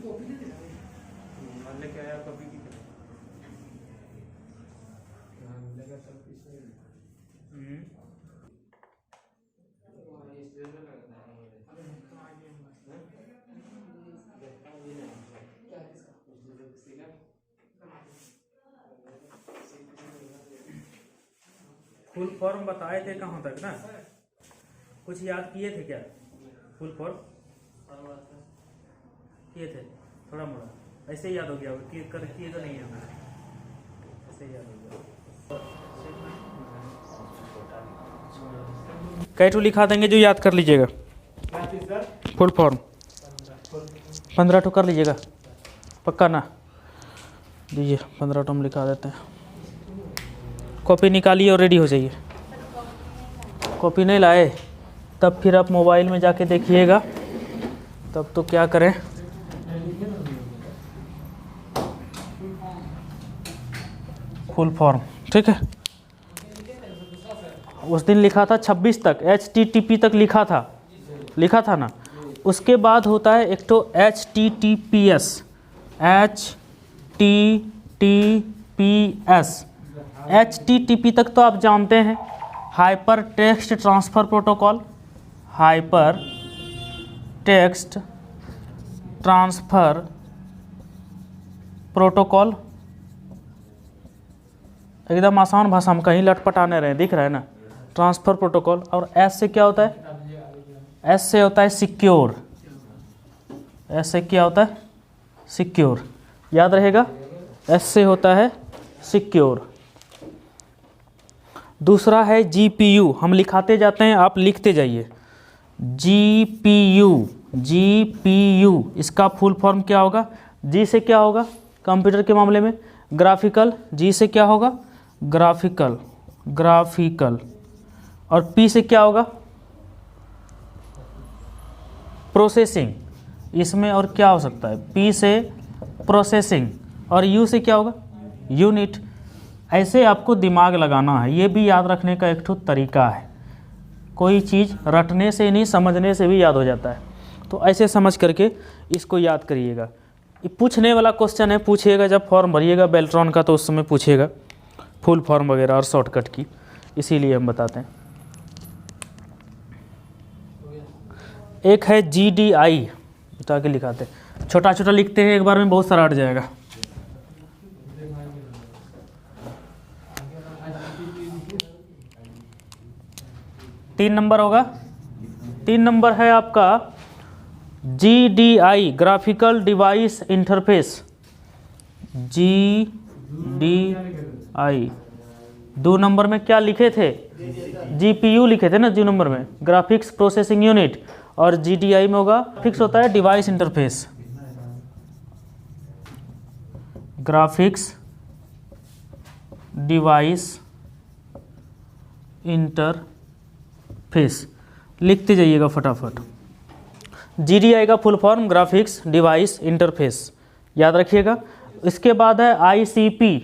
लेके आया कॉपी की फुल फॉर्म बताए थे कहाँ तक ना, कुछ याद किए थे क्या? फुल फॉर्म किए थे थोड़ा मोड़ा, ऐसे ही याद हो गया होगा, किए तो नहीं है, ऐसे ही याद हो गया। कैटू लिखा देंगे जो याद कर लीजिएगा। फुल फॉर्म 15 ठो कर लीजिएगा पक्का ना, दीजिए 15 ठो हम लिखा देते हैं। कॉपी निकालिए और रेडी हो जाइए। कॉपी नहीं लाए तब फिर आप मोबाइल में जाके देखिएगा, तब तो क्या करें। फुल फॉर्म ठीक है, उस दिन लिखा था 26 तक, HTTP तक लिखा था ना। उसके बाद होता है एक तो HTTPS, HTTP तक तो आप जानते हैं, hyper text transfer protocol, hyper text transfer protocol. एकदम आसान भाषा में, कहीं लटपटाने रहे, दिख रहा है ना, ट्रांसफ़र प्रोटोकॉल। और एस से क्या होता है? एस से होता है सिक्योर। एस से क्या होता है? सिक्योर, याद रहेगा, एस से होता है सिक्योर। दूसरा है GPU, हम लिखाते जाते हैं, आप लिखते जाइए। GPU, इसका फुल फॉर्म क्या होगा? जी से क्या होगा कंप्यूटर के मामले में? ग्राफिकल। जी से क्या होगा? ग्राफिकल। और पी से क्या होगा? प्रोसेसिंग। इसमें और क्या हो सकता है? पी से प्रोसेसिंग, और यू से क्या होगा? यूनिट। ऐसे आपको दिमाग लगाना है, ये भी याद रखने का एक ठो तरीका है। कोई चीज़ रटने से नहीं, समझने से भी याद हो जाता है। तो ऐसे समझ करके इसको याद करिएगा। ये पूछने वाला क्वेश्चन है, पूछिएगा जब फॉर्म भरिएगा बेल्ट्रॉन का, तो उस समय पूछेगा फुल फॉर्म वगैरह और शॉर्टकट की, इसीलिए हम बताते हैं। एक है GDI, बता के लिखाते हैं, छोटा छोटा लिखते हैं, एक बार में बहुत सारा अट जाएगा। तीन नंबर होगा, 3 नंबर है आपका GDI, graphical device interface. GDI। 2 number में क्या लिखे थे? GPU लिखे थे ना 2 नंबर में, ग्राफिक्स प्रोसेसिंग यूनिट। और GDI में होगा, फिक्स होता है device interface, graphics device interface. लिखते जाइएगा फटाफट। GDI का full form graphics device interface, याद रखिएगा। इसके बाद है ICP।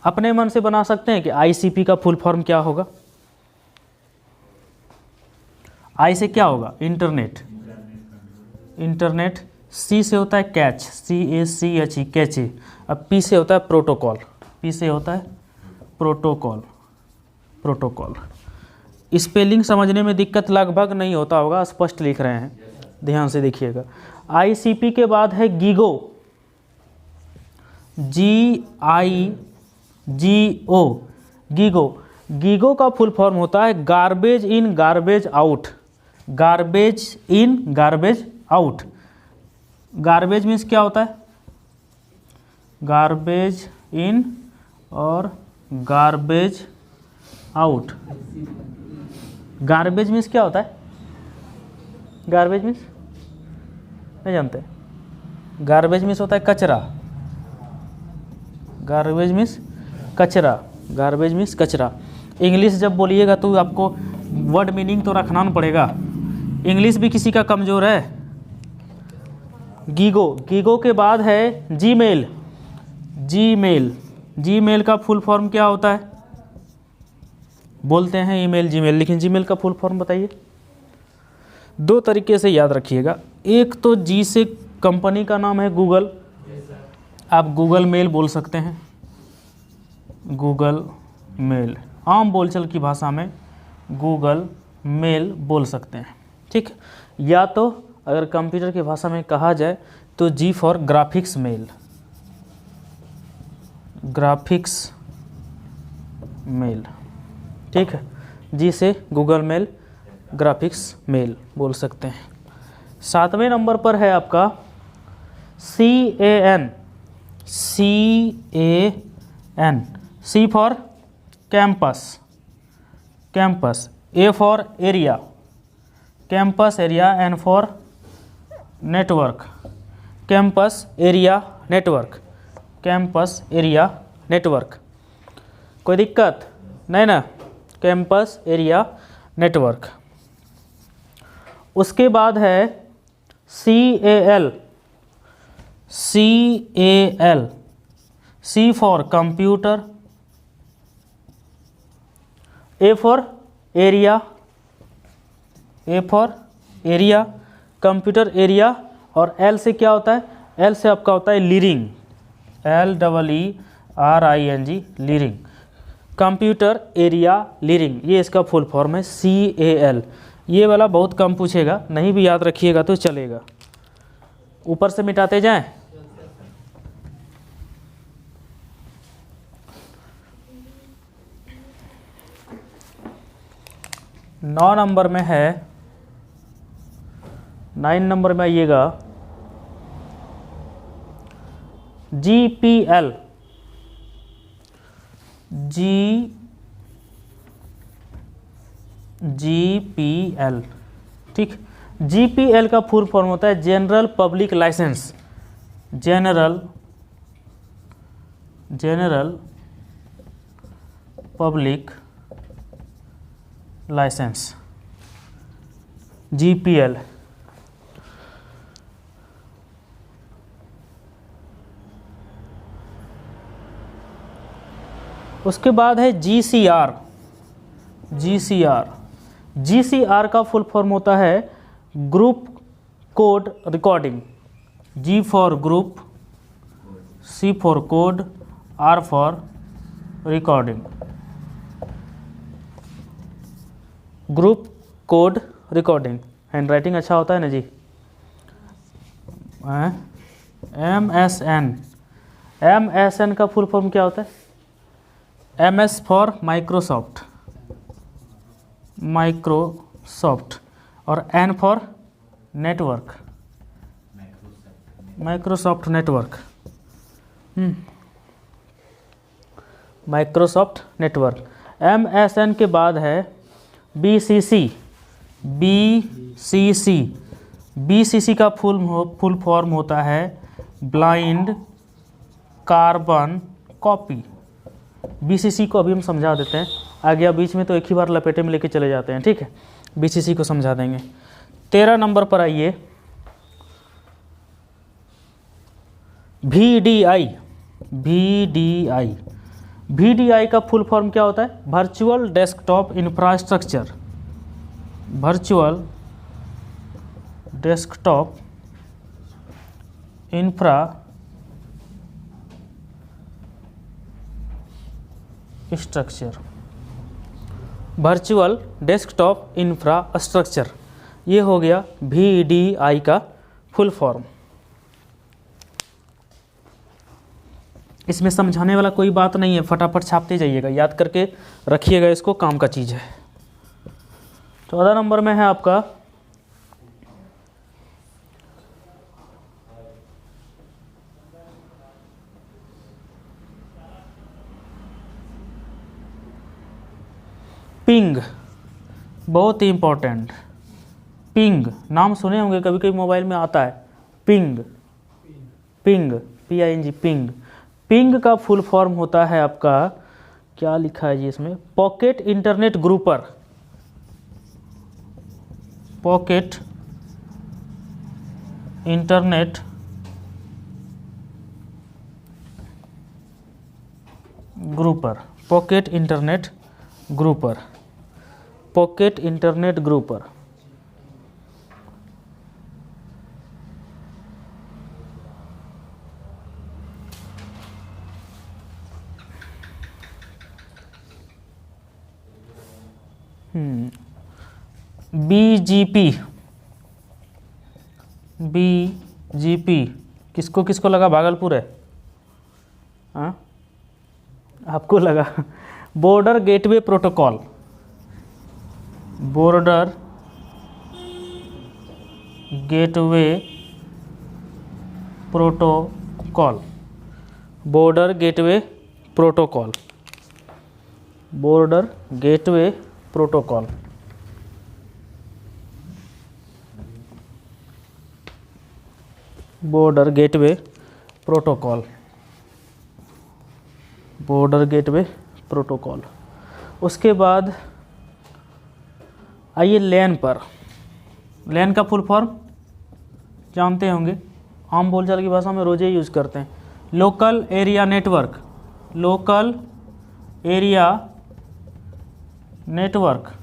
अपने मन से बना सकते हैं कि ICP का फुल फॉर्म क्या होगा। आई से क्या होगा? इंटरनेट। C से होता है कैच, CACHE, कैचे। अब P से होता है प्रोटोकॉल, प्रोटोकॉल। स्पेलिंग समझने में दिक्कत लगभग नहीं होता होगा, स्पष्ट लिख रहे हैं, ध्यान से देखिएगा। ICP के बाद है गीगो, GIGO, गीगो का फुल फॉर्म होता है garbage in garbage out. Garbage means क्या होता है? गार्बेज इन और गार्बेज आउट। गार्बेज मीन्स क्या होता है? गार्बेज मीन्स नहीं जानते? गार्बेज मीन्स होता है कचरा। गार्बेज मीन्स कचरा। इंग्लिश जब बोलिएगा तो आपको वर्ड मीनिंग तो रखना पड़ेगा, इंग्लिश भी किसी का कमज़ोर है। गीगो के बाद है जीमेल का फुल फॉर्म क्या होता है? बोलते हैं ईमेल, जीमेल, लेकिन जीमेल का फुल फॉर्म बताइए। दो तरीके से याद रखिएगा। एक तो जी से कंपनी का नाम है गूगल, आप गूगल मेल बोल सकते हैं, गूगल मेल, आम बोलचाल की भाषा में गूगल मेल बोल सकते हैं, ठीक। या तो अगर कंप्यूटर की भाषा में कहा जाए तो G for graphics mail, graphics mail, ठीक है। जी से गूगल मेल, ग्राफिक्स मेल बोल सकते हैं। 7वें नंबर पर है आपका CAN, CAN, C for campus, campus, A for area, campus area, N for network, campus area network, campus area network. कोई दिक्कत नहीं ना, कैंपस एरिया नेटवर्क। उसके बाद है CAL, CAL, C for computer, A for area, A for area, computer area, और L से क्या होता है, L से आपका होता है लीरिंग, LEERING, लीरिंग, कंप्यूटर एरिया लीरिंग, ये इसका फुल फॉर्म है CAL। ये वाला बहुत कम पूछेगा, नहीं भी याद रखिएगा तो चलेगा, ऊपर से मिटाते जाएं। नौ नंबर में है, 9 नंबर में आइएगा GPL, GPL, ठीक। GPL का फुल फॉर्म होता है general public licence, general public licence, GPL। उसके बाद है GCR, GCR का फुल फॉर्म होता है group code recording, G for group, C for code, R for recording, group code recording. Handwriting अच्छा होता है ना जी। MSN का फुल फॉर्म क्या होता है, MS फॉर माइक्रोसॉफ्ट, और N for network, Microsoft network, Microsoft network. MSN के बाद है BCC का फुल फॉर्म होता है ब्लाइंड कार्बन कॉपी। BCC को अभी हम समझा देते हैं, आ गया बीच में तो एक ही बार लपेटे में लेके चले जाते हैं, ठीक है। BCC को समझा देंगे। 13 नंबर पर आइए VDI का फुल फॉर्म क्या होता है, virtual desktop infrastructure, virtual desktop infrastructure, virtual desktop infrastructure, ये हो गया VDI का फुल फॉर्म। इसमें समझाने वाला कोई बात नहीं है, फटाफट छापते जाइएगा, याद करके रखिएगा, इसको काम का चीज़ है। 14 नंबर में है आपका पिंग, बहुत ही इम्पोर्टेंट। पिंग नाम सुने होंगे, कभी कभी मोबाइल में आता है पिंग, PING, पिंग। पिंग का फुल फॉर्म होता है आपका, क्या लिखा है जी इसमें, pocket internet grouper, pocket internet grouper, pocket internet grouper, pocket internet grouper. BGP, BGP किसको किसको लगा? भागलपुर है, हाँ आपको लगा। Border gateway protocol, border gateway protocol, border gateway protocol, border gateway protocol. Border gateway protocol, border gateway protocol. उसके बाद आइए लैन पर। लैन का फुल फॉर्म जानते होंगे, आम बोलचाल की भाषा में रोज़ ही यूज़ करते हैं। Local area network, local area network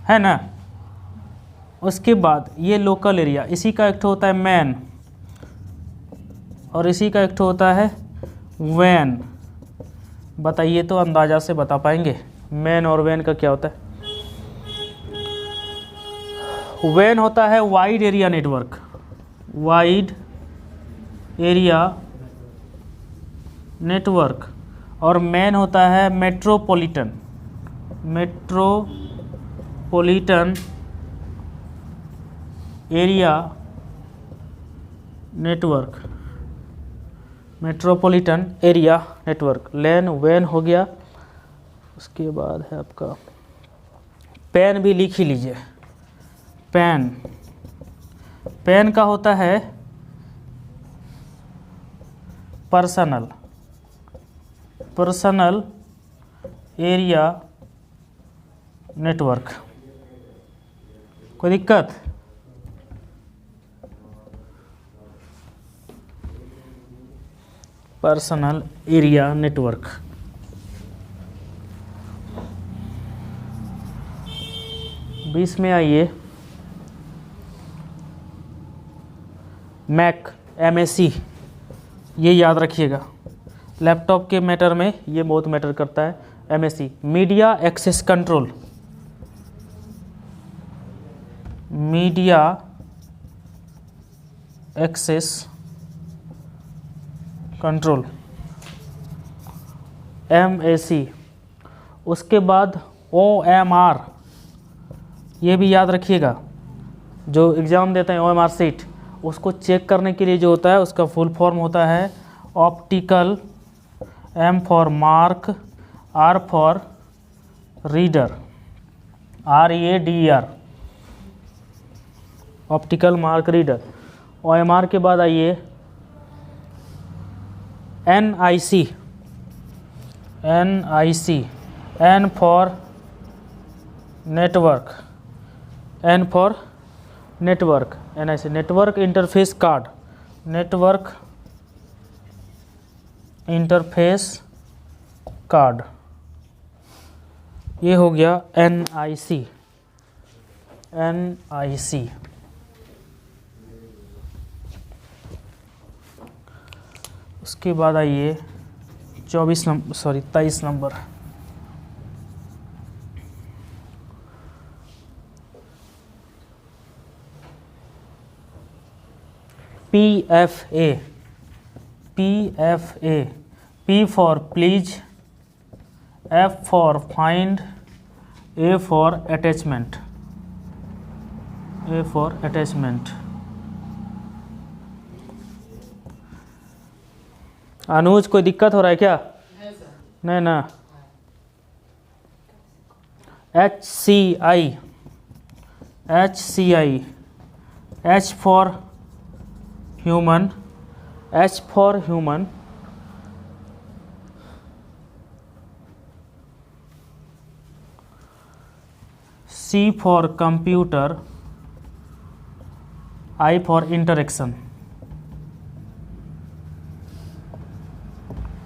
है ना। उसके बाद ये लोकल एरिया, इसी का एक ठो होता है मैन और इसी का एक ठो होता है वैन। बताइए तो अंदाज़ा से बता पाएंगे मैन और वैन का क्या होता है? वैन होता है wide area network, wide area network, और मैन होता है metropolitan, metropolitan area network, metropolitan area network. LAN वैन हो गया। उसके बाद है आपका पैन, भी लिख ही लीजिए। पैन, पैन का होता है पर्सनल, पर्सनल एरिया नेटवर्क। कोई दिक्कत? Personal area network. बीस में आइए मैक, MAC, ये याद रखिएगा। लैपटॉप के मैटर में ये बहुत मैटर करता है। MAC media access control, media access control, MAC। उसके बाद OMR, ये भी याद रखिएगा। जो एग्ज़ाम देते हैं OMR सीट, उसको चेक करने के लिए जो होता है उसका फुल फॉर्म होता है optical, M for mark, R for reader, READER, optical mark reader. OMR के बाद आइए NIC, NIC, N for network, N for network, NIC network interface card, network interface card. ये हो गया NIC, NIC। उसके बाद आइए 23 number, PFA, PFA, P for please, F for find, A for attachment, A for attachment। अनुज कोई दिक्कत हो रहा है क्या? नहीं ना। HCI, HCI, H for human, H for human, C for computer, I for interaction,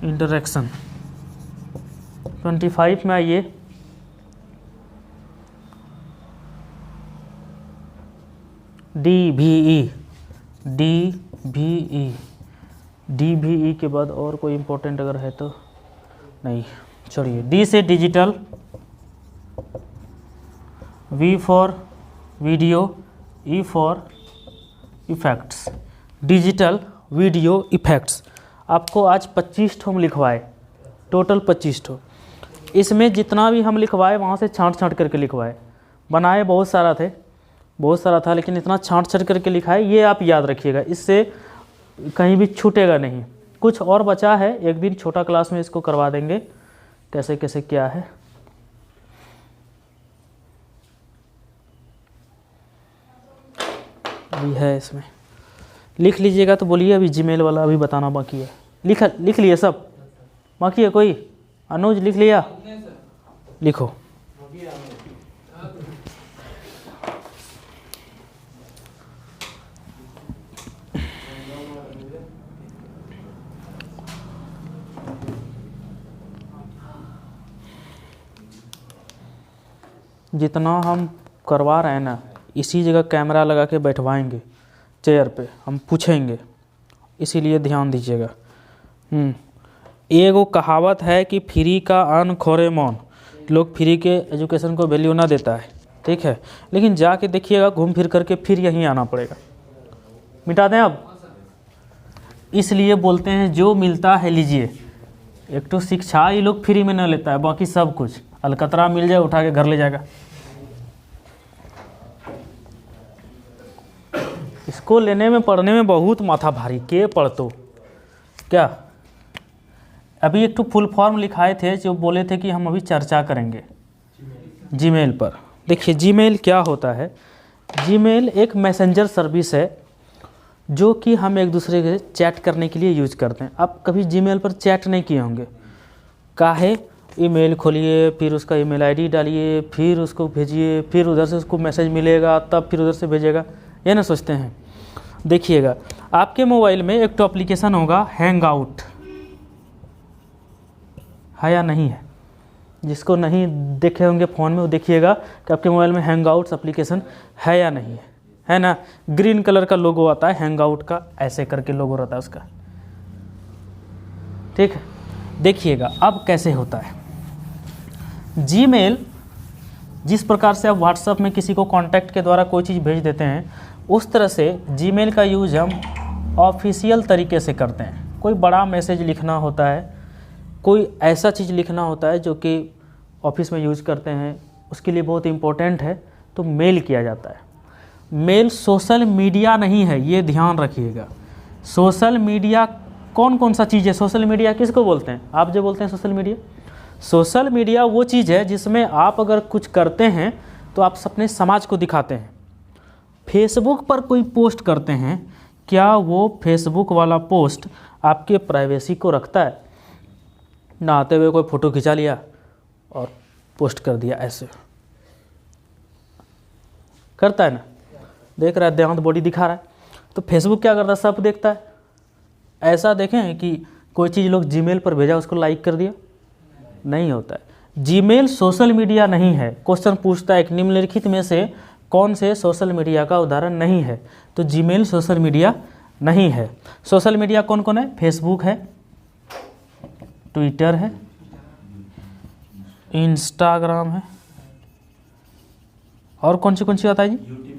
interaction. 25 में आइए DVE, DVE, DVE के बाद और कोई इम्पोर्टेंट अगर है तो नहीं, छोड़िए। D से digital, V for video, E for effects, digital video effects. आपको आज 25 ठो हम लिखवाए, टोटल 25 ठो। इसमें जितना भी हम लिखवाए वहाँ से छांट छांट करके लिखवाए। बनाए बहुत सारा था लेकिन इतना छांट छांट करके लिखा है, ये आप याद रखिएगा, इससे कहीं भी छूटेगा नहीं। कुछ और बचा है, एक दिन छोटा क्लास में इसको करवा देंगे कैसे कैसे क्या है। अभी है इसमें, लिख लीजिएगा तो बोलिए। अभी जीमेल वाला अभी बताना बाकी है। लिख लिए सब, बाकी है कोई? अनुज लिख लिया? लिखो। जितना हम करवा रहे हैं ना, इसी जगह कैमरा लगा के बैठवाएंगे चेयर पे, हम पूछेंगे, इसीलिए ध्यान दीजिएगा। एगो कहावत है कि फ्री का अन्न खोरे मौन। लोग फ्री के एजुकेशन को वैल्यू ना देता है, ठीक है, लेकिन जाके देखिएगा घूम फिर करके फिर यहीं आना पड़ेगा। मिटा दें अब, इसलिए बोलते हैं जो मिलता है लीजिए। एक तो शिक्षा ये लोग फ्री में न लेता है, बाकी सब कुछ अलकतरा मिल जाए उठा के घर ले जाएगा। इसको लेने में पढ़ने में बहुत माथा भारी के पढ़तो क्या। अभी एक तो फुल फॉर्म लिखाए थे जो बोले थे कि हम अभी चर्चा करेंगे जीमेल पर। देखिए जीमेल क्या होता है। जीमेल एक मैसेंजर सर्विस है जो कि हम एक दूसरे के चैट करने के लिए यूज करते हैं। आप कभी जीमेल पर चैट नहीं किए होंगे। काहे? ईमेल खोलिए, फिर उसका ईमेल आईडी डालिए, फिर उसको भेजिए, फिर उधर से उसको मैसेज मिलेगा, तब फिर उधर से भेजेगा, ये ना सोचते हैं। देखिएगा आपके मोबाइल में एक तो एप्लीकेशन होगा हैंग आउट, है या नहीं है? जिसको नहीं देखे होंगे फ़ोन में वो देखिएगा कि आपके मोबाइल में हैंग आउट्स एप्लीकेशन है या नहीं है ना। ग्रीन कलर का लोगो आता है हैंग आउट का, ऐसे करके लोगो रहता है उसका, ठीक है। देखिएगा अब कैसे होता है जीमेल। जिस प्रकार से आप व्हाट्सएप में किसी को कांटेक्ट के द्वारा कोई चीज़ भेज देते हैं, उस तरह से जीमेल का यूज हम ऑफिशियल तरीके से करते हैं। कोई बड़ा मैसेज लिखना होता है, कोई ऐसा चीज़ लिखना होता है जो कि ऑफिस में यूज करते हैं, उसके लिए बहुत इम्पोर्टेंट है, तो मेल किया जाता है। मेल सोशल मीडिया नहीं है, ये ध्यान रखिएगा। सोशल मीडिया कौन कौन सा चीज़ है? सोशल मीडिया किसको बोलते हैं? आप जो बोलते हैं सोशल मीडिया, सोशल मीडिया वो चीज़ है जिसमें आप अगर कुछ करते हैं तो आप अपने समाज को दिखाते हैं। फेसबुक पर कोई पोस्ट करते हैं, क्या वो फेसबुक वाला पोस्ट आपके प्राइवेसी को रखता है? नहाते हुए कोई फ़ोटो खिंचा लिया और पोस्ट कर दिया, ऐसे करता है ना। देख रहा है देहांत बॉडी दिखा रहा है, तो फेसबुक क्या करता है? सब देखता है। ऐसा देखें कि कोई चीज़ लोग जीमेल पर भेजा उसको लाइक कर दिया, नहीं होता है। जीमेल सोशल मीडिया नहीं है। क्वेश्चन पूछता है कि निम्नलिखित में से कौन से सोशल मीडिया का उदाहरण नहीं है, तो जीमेल सोशल मीडिया नहीं है। सोशल मीडिया कौन कौन है? फेसबुक है, ट्विटर है, इंस्टाग्राम है, और कौन सी आता है जी?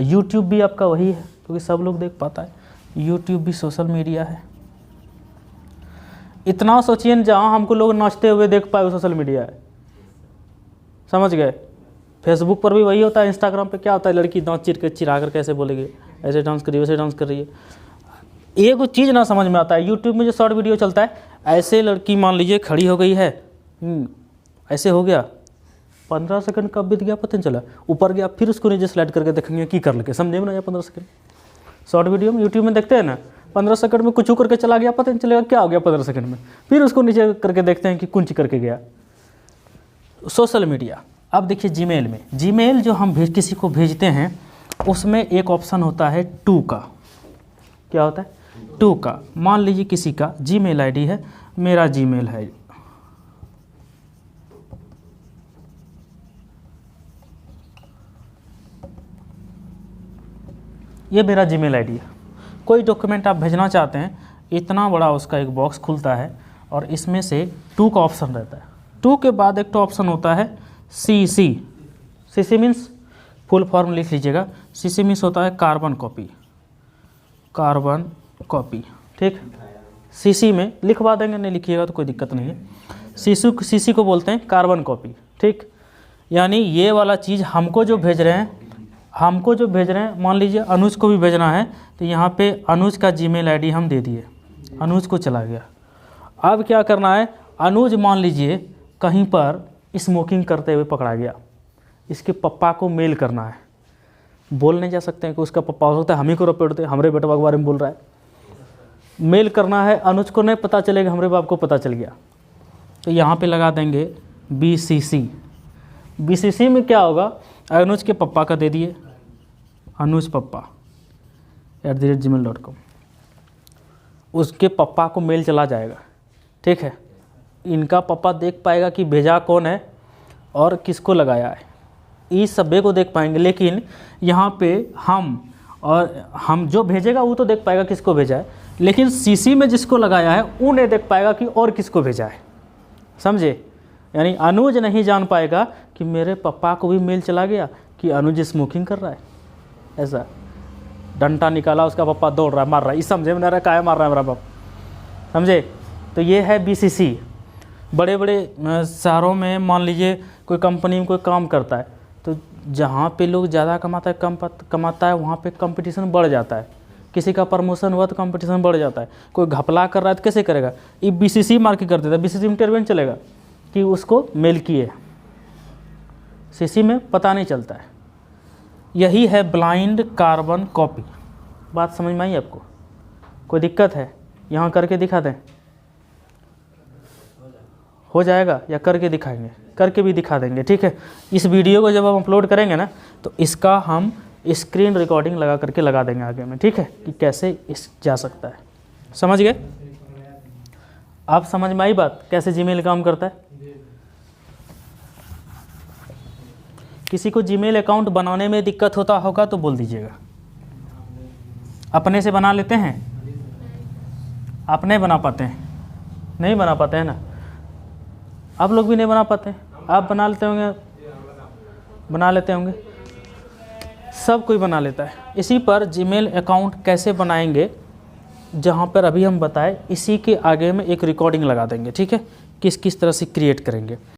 यूट्यूब भी आपका वही है क्योंकि सब लोग देख पाता है। यूट्यूब भी सोशल मीडिया है। इतना सोचिए जहाँ हमको लोग नाचते हुए देख पाए वो सोशल मीडिया है, समझ गए। फेसबुक पर भी वही होता है। इंस्टाग्राम पे क्या होता है? लड़की दांत चिरा कर कैसे बोलेगी, ऐसे डांस करिए, वैसे डांस कर रही है। एक वो चीज़ ना समझ में आता है। यूट्यूब में जो शॉर्ट वीडियो चलता है, ऐसे लड़की मान लीजिए खड़ी हो गई है, ऐसे हो गया, 15 सेकंड कब बीत गया पता नहीं चला, ऊपर गया, फिर उसको नीचे स्लाइड करके देखेंगे की कर लगे, समझे में ना। 15 सेकंड शॉर्ट वीडियो में यूट्यूब में देखते हैं ना, 15 सेकंड में कुछ करके चला गया, पता नहीं चलेगा क्या हो गया 15 सेकंड में, फिर उसको नीचे करके देखते हैं कि कुछ करके गया। Social media. अब देखिए जीमेल में, जीमेल जो हम किसी को भेजते हैं उसमें एक ऑप्शन होता है टू का। क्या होता है? टू का। मान लीजिए किसी का जीमेल आईडी है, मेरा जीमेल है, ये मेरा जीमेल आईडी है। कोई डॉक्यूमेंट आप भेजना चाहते हैं, इतना बड़ा उसका एक बॉक्स खुलता है और इसमें से टू का ऑप्शन रहता है। टू के बाद एक तो ऑप्शन होता है CC, CC means full form लिख लीजिएगा। CC मीन्स होता है कार्बन कॉपी, कार्बन कॉपी, ठीक। CC में लिखवा देंगे, नहीं लिखिएगा तो कोई दिक्कत नहीं है। CC को बोलते हैं कार्बन कॉपी, ठीक। यानी ये वाला चीज़ हमको जो भेज रहे हैं, मान लीजिए अनुज को भी भेजना है, तो यहाँ पे अनुज का जीमेल आईडी हम दे दिए, अनुज को चला गया। अब क्या करना है, अनुज मान लीजिए कहीं पर स्मोकिंग करते हुए पकड़ा गया, इसके पप्पा को मेल करना है। बोल नहीं जा सकते हैं कि उसका पप्पा हो सकता है हम ही को रपेटते, हमारे बेटवा के बारे में बोल रहा है। मेल करना है, अनुज को नहीं पता चलेगा, हमारे बाप को पता चल गया, तो यहाँ पे लगा देंगे BCC। BCC में क्या होगा, अनुज के पप्पा का दे दिए, अनुज पप्पा @gmail.com, उसके पप्पा को मेल चला जाएगा, ठीक है। इनका पप्पा देख पाएगा कि भेजा कौन है और किसको लगाया है, इस सभी को देख पाएंगे। लेकिन यहाँ पे हम जो भेजेगा वो तो देख पाएगा किसको भेजा है, लेकिन CC में जिसको लगाया है वो नहीं देख पाएगा कि और किसको भेजा है, समझे। यानी अनुज नहीं जान पाएगा कि मेरे पापा को भी मेल चला गया कि अनुज स्मोकिंग कर रहा है, ऐसा। डंडा निकाला, उसका पापा दौड़ रहा है, मार रहा है, इस समझे में नहीं रहा काहे मार रहा है मेरा बाप, समझे। तो ये है BCC। बड़े बड़े शहरों में मान लीजिए कोई कंपनी में कोई काम करता है, तो जहाँ पे लोग ज़्यादा कमाता है वहाँ पे कंपटीशन बढ़ जाता है। किसी का प्रमोशन हुआ तो कंपटीशन बढ़ जाता है। कोई घपला कर रहा है तो कैसे करेगा, ये BCC मार के कर देता है, BCC में इंटरवेंट चलेगा कि उसको मेल किए, CC में पता नहीं चलता है। यही है ब्लाइंड कार्बन कॉपी। बात समझ में आई आपको, कोई दिक्कत है? यहाँ करके दिखा दें, हो जाएगा या करके दिखाएंगे? करके भी दिखा देंगे, ठीक है। इस वीडियो को जब हम अपलोड करेंगे ना, तो इसका हम स्क्रीन रिकॉर्डिंग लगा करके लगा देंगे आगे में, ठीक है, कि कैसे इस जा सकता है। समझ गए आप? समझ में आई बात कैसे जीमेल काम करता है? किसी को जीमेल अकाउंट बनाने में दिक्कत होता होगा तो बोल दीजिएगा। अपने से बना लेते हैं, आप नहीं बना पाते हैं? नहीं बना पाते हैं ना, आप लोग भी नहीं बना पाते हैं, आप बना लेते होंगे, बना लेते होंगे, सब कोई बना लेता है। इसी पर जीमेल अकाउंट कैसे बनाएंगे, जहाँ पर अभी हम बताए, इसी के आगे में एक रिकॉर्डिंग लगा देंगे, ठीक है, किस किस तरह से क्रिएट करेंगे।